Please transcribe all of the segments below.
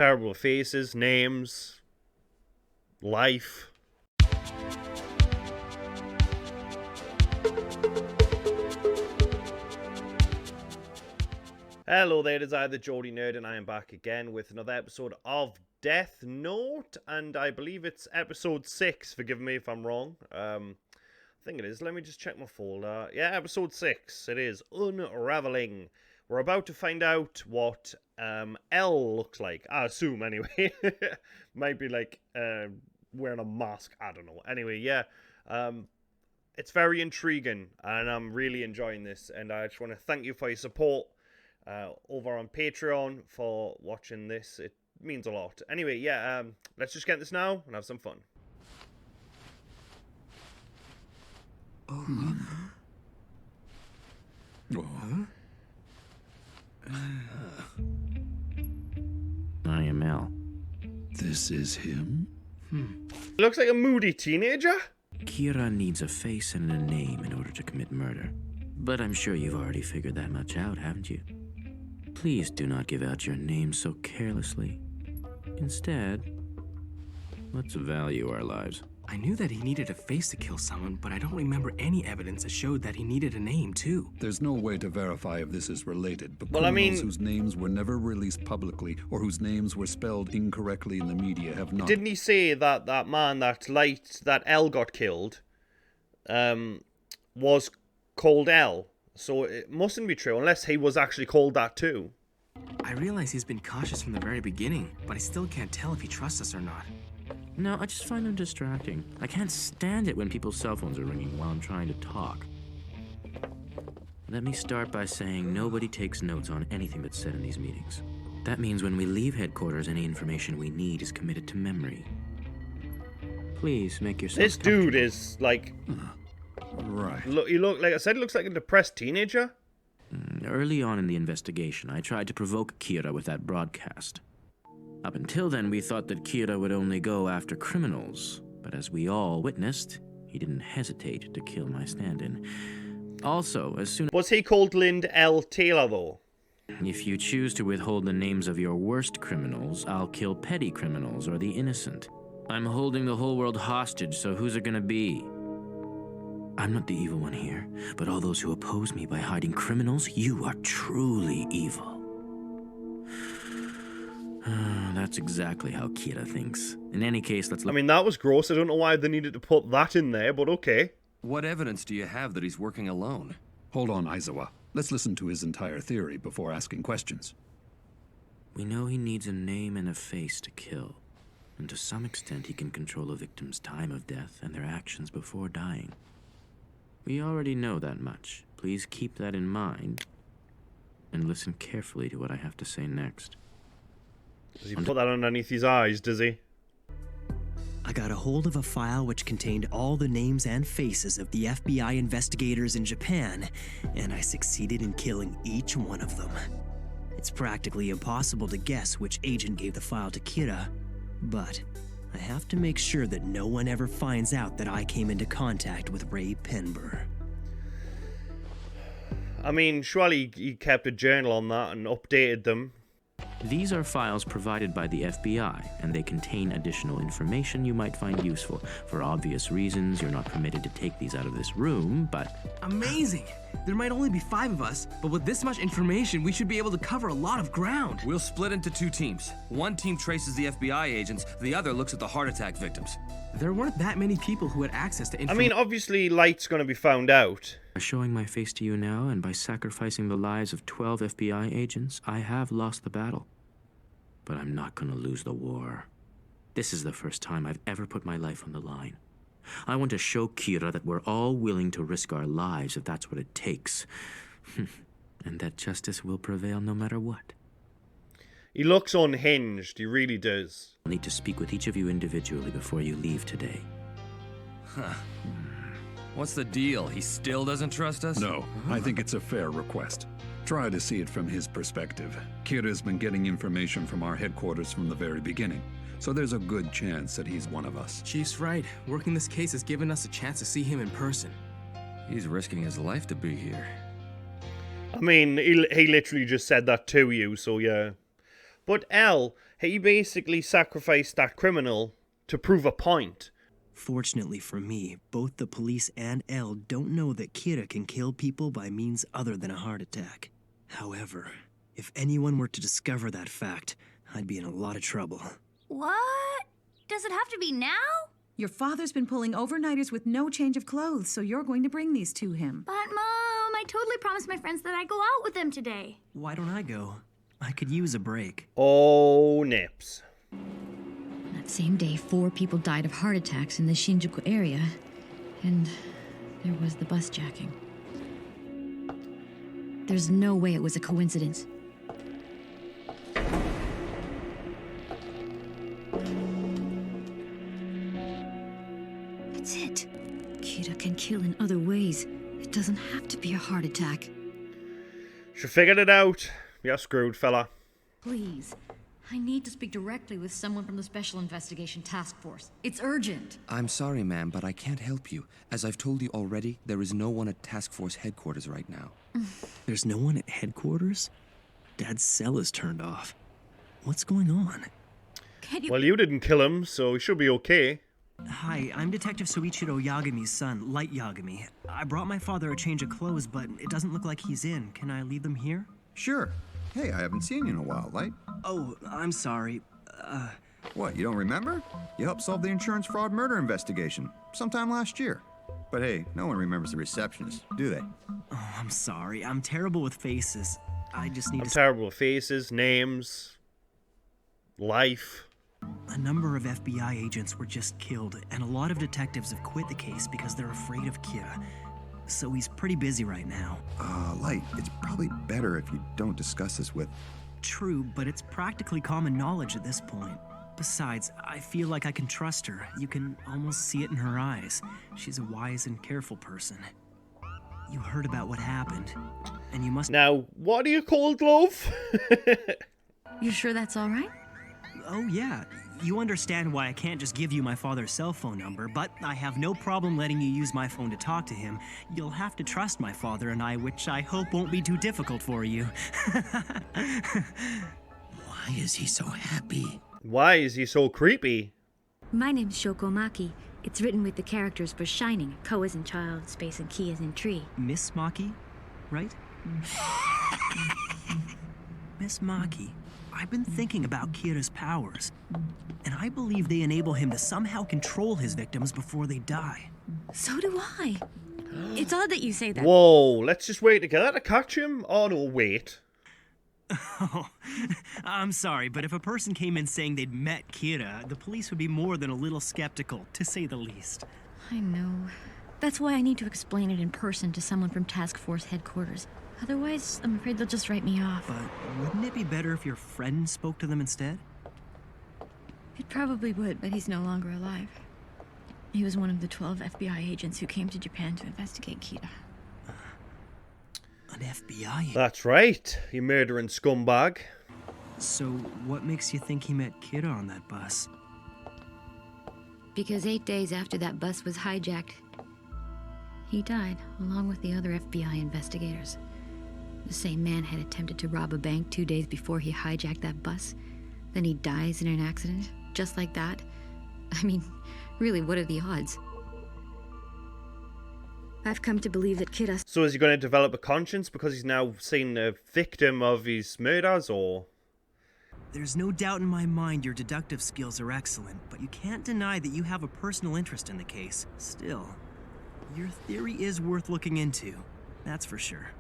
Terrible faces, names, life. Hello there, it is I, the Geordie Nerd, and I am back again with another episode of Death Note, and I believe it's episode 6, forgive me if I'm wrong. I think it is, let me just check my folder. Yeah, episode 6, it is Unraveling. We're about to find out what L looks like, I assume anyway. Might be like wearing a mask, I don't know. Anyway, yeah, it's very intriguing, and I'm really enjoying this, and I just want to thank you for your support. Over on Patreon for watching this. It means a lot. Anyway, yeah, let's just get this now and have some fun. I am L. This is him? He looks like a moody teenager. Kira needs a face and a name in order to commit murder. But I'm sure you've already figured that much out, haven't you? Please do not give out your name so carelessly. Instead, let's value our lives. I knew that he needed a face to kill someone, but I don't remember any evidence that showed that he needed a name, too. There's no way to verify if this is related, but Well, I criminals mean- whose names were never released publicly or whose names were spelled incorrectly in the media have not. Didn't he say that that man that L got killed was called L? So it mustn't be true unless he was actually called that too. I realize he's been cautious from the very beginning, but I still can't tell if he trusts us or not. No, I just find them distracting. I can't stand it when people's cell phones are ringing while I'm trying to talk. Let me start by saying nobody takes notes on anything that's said in these meetings. That means when we leave headquarters, any information we need is committed to memory. Please make yourself This dude comfortable. is like, Right. like I said, he looks like a depressed teenager. Early on in the investigation, I tried to provoke Kira with that broadcast. Up until then, we thought that Kira would only go after criminals, but as we all witnessed, he didn't hesitate to kill my stand-in. Also, as soon Was he called Lind L. Taylor though? if you choose to withhold the names of your worst criminals, I'll kill petty criminals or the innocent. I'm holding the whole world hostage, so who's it gonna be? I'm not the evil one here, but all those who oppose me by hiding criminals, you are truly evil. That's exactly how Kira thinks. In any case, let's I look. mean, that was gross. I don't know why they needed to put that in there, but okay. What evidence do you have that he's working alone? Hold on, Aizawa. Let's listen to his entire theory before asking questions. We know he needs a name and a face to kill. And to some extent, he can control a victim's time of death and their actions before dying. We already know that much. Please keep that in mind and listen carefully to what I have to say next. Does he put that underneath his eyes, does he? I got a hold of a file which contained all the names and faces of the FBI investigators in Japan, and I succeeded in killing each one of them. It's practically impossible to guess which agent gave the file to Kira, but I have to make sure that no one ever finds out that I came into contact with Ray Penber. I mean, surely he kept a journal on that and updated them. These are files provided by the FBI, and they contain additional information you might find useful. For obvious reasons, you're not permitted to take these out of this room, but Amazing! There might only be 5 of us, but with this much information, we should be able to cover a lot of ground. We'll split into 2 teams. One team traces the FBI agents, the other looks at the heart attack victims. There weren't that many people who had access to I information. mean, obviously, Light's gonna be found out. by showing my face to you now and by sacrificing the lives of 12 FBI agents, I have lost the battle. But I'm not gonna lose the war. This is the first time I've ever put my life on the line. I want to show Kira that we're all willing to risk our lives if that's what it takes. And that justice will prevail no matter what. He looks unhinged, he really does. I'll need to speak with each of you individually before you leave today. What's the deal? He still doesn't trust us? No, I think it's a fair request. Try to see it from his perspective. Kira's been getting information from our headquarters from the very beginning, so there's a good chance that he's one of us. Chief's right. Working this case has given us a chance to see him in person. He's risking his life to be here. I mean, he literally just said that to you, so yeah. But L, he basically sacrificed that criminal to prove a point. Fortunately for me, both the police and Elle don't know that Kira can kill people by means other than a heart attack. However, if anyone were to discover that fact, I'd be in a lot of trouble. What? Does it have to be now? Your father's been pulling overnighters with no change of clothes, so you're going to bring these to him. But, Mom, I totally promised my friends that I'd go out with them today. Why don't I go? I could use a break. Oh, nips. That same day, 4 people died of heart attacks in the Shinjuku area, and there was the bus jacking. There's no way it was a coincidence. It's it. Kira can kill in other ways. It doesn't have to be a heart attack. She figured it out. You're screwed, fella. Please. I need to speak directly with someone from the Special Investigation Task Force. It's urgent. I'm sorry, ma'am, but I can't help you. As I've told you already, there is no one at Task Force headquarters right now. There's no one at headquarters? Dad's cell is turned off. What's going on? Can you... Well, you didn't kill him, so he should be okay. Hi, I'm Detective Soichiro Yagami's son, Light Yagami. I brought my father a change of clothes, but it doesn't look like he's in. Can I leave them here? Sure. Hey, I haven't seen you in a while, Light. Oh, I'm sorry. What, you don't remember? You helped solve the insurance fraud murder investigation sometime last year. But hey, no one remembers the receptionist, do they? Oh, I'm sorry. I'm terrible with faces. I just need I'm to... terrible with faces, names, life. A number of FBI agents were just killed, and a lot of detectives have quit the case because they're afraid of Kira. So he's pretty busy right now. Light, it's probably better if you don't discuss this with... True, but it's practically common knowledge at this point. Besides, I feel like I can trust her. You can almost see it in her eyes. She's a wise and careful person. You heard about what happened, and you must... Now, what are you called, love? You sure that's all right? Oh, yeah. You understand why I can't just give you my father's cell phone number, but I have no problem letting you use my phone to talk to him. You'll have to trust my father and I, which I hope won't be too difficult for you. Why is he so happy? Why is he so creepy? My name's Shoko Maki. It's written with the characters for Shining. Ko as in child, space, and Ki as in tree. Miss Maki, right? Miss Maki, I've been thinking about Kira's powers, and I believe they enable him to somehow control his victims before they die. So do I. It's odd that you say that. Whoa, let's just wait together to catch him? Oh, no, wait. Oh, I'm sorry, but if a person came in saying they'd met Kira, the police would be more than a little skeptical, to say the least. I know. That's why I need to explain it in person to someone from Task Force headquarters. Otherwise, I'm afraid they'll just write me off. But wouldn't it be better if your friend spoke to them instead? It probably would, but he's no longer alive. He was one of the 12 FBI agents who came to Japan to investigate Kira. An FBI agent? That's right, you murdering scumbag. So, what makes you think he met Kira on that bus? Because 8 days after that bus was hijacked, he died, along with the other FBI investigators. The same man had attempted to rob a bank 2 days before he hijacked that bus. Then he dies in an accident, just like that. I mean, really, what are the odds? I've come to believe that Kira... So is he going to develop a conscience because he's now seen a victim of his murders, or...? There's no doubt in my mind your deductive skills are excellent, but you can't deny that you have a personal interest in the case. Still, your theory is worth looking into, that's for sure.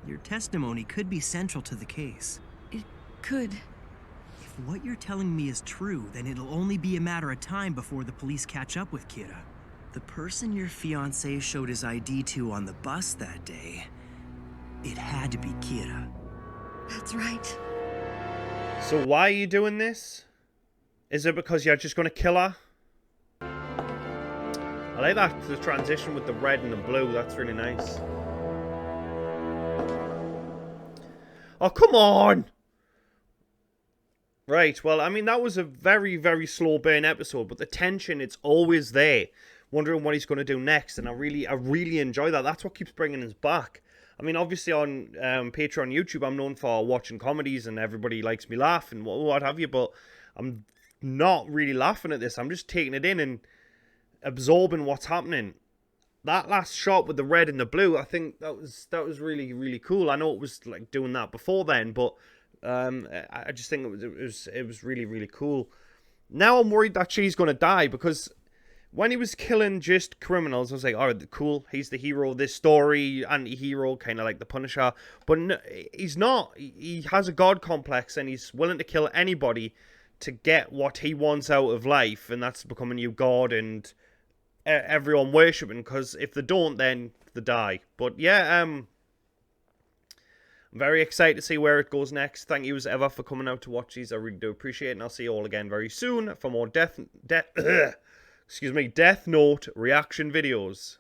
Your testimony could be central to the case. It could. If what you're telling me is true, then it'll only be a matter of time before the police catch up with Kira. The person your fiancé showed his ID to on the bus that day, it had to be Kira. That's right. So why are you doing this? Is it because you're just going to kill her? I like that, the transition with the red and the blue, that's really nice. Oh, come on! Right, well, I mean, that was a very, very slow burn episode, but the tension, it's always there. Wondering what he's going to do next, and I really enjoy that. That's what keeps bringing us back. I mean, obviously on Patreon, YouTube, I'm known for watching comedies and everybody likes me laugh and what have you, but I'm not really laughing at this. I'm just taking it in and absorbing what's happening. That last shot with the red and the blue, I think that was really, really cool. I know it was like doing that before then, but I just think it was really, really cool. Now I'm worried that she's gonna die, because when he was killing just criminals, I was like, all right, cool, he's the hero of this story, anti-hero, kind of like the Punisher. But no, he's not. He has a god complex, and he's willing to kill anybody to get what he wants out of life, and that's become a new god and everyone worshipping, because if they don't, then they die. But yeah, I'm very excited to see where it goes next. Thank you as ever for coming out to watch these. I really do appreciate it, and I'll see you all again very soon for more Death Note reaction videos.